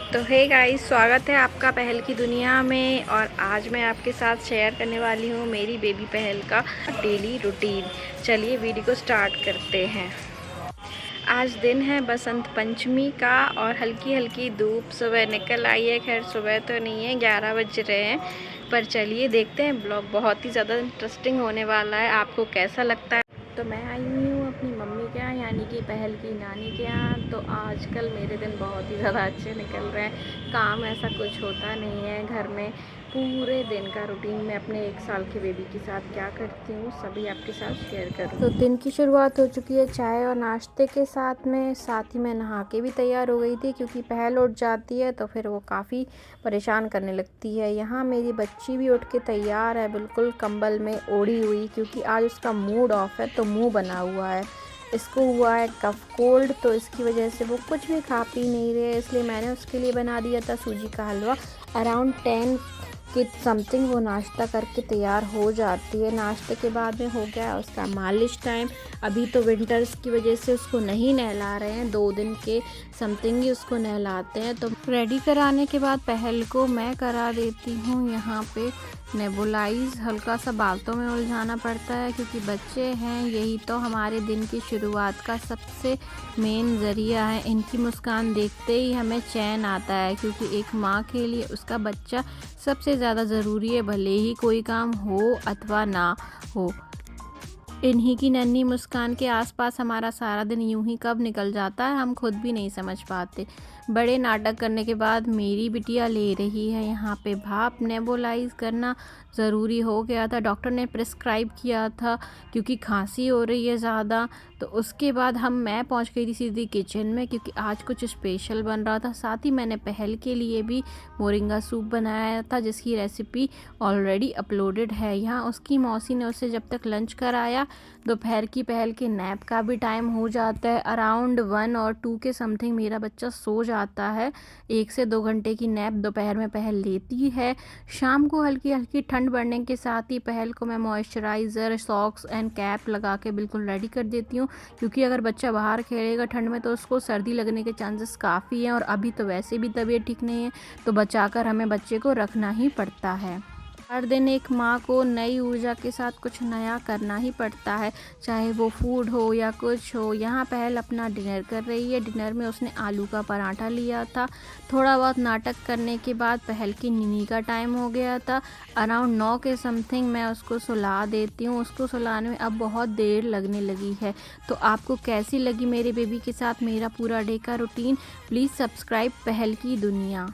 तो hey guys, स्वागत है आपका पहल की दुनिया में। और आज मैं आपके साथ शेयर करने वाली हूँ मेरी बेबी पहल का डेली रूटीन। चलिए वीडियो को स्टार्ट करते हैं। आज दिन है बसंत पंचमी का और हल्की हल्की धूप सुबह निकल आई है। खैर सुबह तो नहीं है, 11 बज रहे हैं, पर चलिए देखते हैं। ब्लॉग बहुत ही ज़्यादा इंटरेस्टिंग होने वाला है। आपको कैसा लगता है? तो मैं आई हुई हूँ अपनी मम्मी के यहाँ, यानी कि पहल की नानी के यहाँ। तो आजकल मेरे दिन बहुत ही ज़्यादा अच्छे निकल रहे हैं। काम ऐसा कुछ होता नहीं है घर में। पूरे दिन का रूटीन मैं अपने 1 साल के बेबी के साथ क्या करती हूँ सभी आपके साथ शेयर करूँ। तो दिन की शुरुआत हो चुकी है चाय और नाश्ते के साथ में। साथ ही मैं नहा के भी तैयार हो गई थी, क्योंकि पहल उठ जाती है तो फिर वो काफ़ी परेशान करने लगती है। यहाँ मेरी बच्ची भी उठ के तैयार है, बिल्कुल कंबल में ओढ़ी हुई, क्योंकि आज उसका मूड ऑफ है तो मुंह बना हुआ है। इसको हुआ है कफ कोल्ड, तो इसकी वजह से वो कुछ भी खा पी नहीं रहे। इसलिए मैंने उसके लिए बना दिया था सूजी का हलवा। अराउंड 10 कि समथिंग वो नाश्ता करके तैयार हो जाती है। नाश्ते के बाद में हो गया उसका मालिश टाइम। अभी तो विंटर्स की वजह से उसको नहीं नहला रहे हैं, 2 दिन के समथिंग ही उसको नहलाते हैं। तो रेडी कराने के बाद पहल को मैं करा देती हूँ यहाँ पे नेबुलाइज। हल्का सा बातों में उलझाना पड़ता है, क्योंकि बच्चे हैं, यही तो हमारे दिन की शुरुआत का सबसे मेन ज़रिया है। इनकी मुस्कान देखते ही हमें चैन आता है, क्योंकि एक माँ के लिए उसका बच्चा सबसे ज़्यादा ज़रूरी है, भले ही कोई काम हो अथवा ना हो। इन्हीं की नन्ही मुस्कान के आसपास हमारा सारा दिन यूं ही कब निकल जाता है, हम खुद भी नहीं समझ पाते। बड़े नाटक करने के बाद मेरी बिटिया ले रही है यहाँ पे भाप। नेबुलाइज करना ज़रूरी हो गया था, डॉक्टर ने प्रिस्क्राइब किया था, क्योंकि खांसी हो रही है ज़्यादा। तो उसके बाद मैं पहुँच गई थी सीधी किचन में, क्योंकि आज कुछ स्पेशल बन रहा था। साथ ही मैंने पहल के लिए भी मोरिंगा सूप बनाया था, जिसकी रेसिपी ऑलरेडी अपलोडेड है। यहाँ उसकी मौसी ने उसे जब तक लंच कराया, दोपहर की पहल के नैप का भी टाइम हो जाता है। अराउंड 1 और 2 के समथिंग मेरा बच्चा सो जाता है। 1 से 2 घंटे की नैप दोपहर में पहल लेती है। शाम को हल्की हल्की ठंड बढ़ने के साथ ही पहल को मैं मॉइस्चराइज़र, सॉक्स एंड कैप लगा के बिल्कुल रेडी कर देती हूँ, क्योंकि अगर बच्चा बाहर खेलेगा ठंड में तो उसको सर्दी लगने के चांसेस काफ़ी हैं। और अभी तो वैसे भी तबीयत ठीक नहीं है, तो बचाकर हमें बच्चे को रखना ही पड़ता है। हर दिन एक माँ को नई ऊर्जा के साथ कुछ नया करना ही पड़ता है, चाहे वो फूड हो या कुछ हो। यहाँ पहल अपना डिनर कर रही है। डिनर में उसने आलू का पराठा लिया था। थोड़ा बहुत नाटक करने के बाद पहल की नीनी का टाइम हो गया था। अराउंड 9 के समथिंग मैं उसको सुला देती हूँ। उसको सुलाने में अब बहुत देर लगने लगी है। तो आपको कैसी लगी मेरे बेबी के साथ मेरा पूरा डे का रूटीन? प्लीज़ सब्सक्राइब पहल की दुनिया।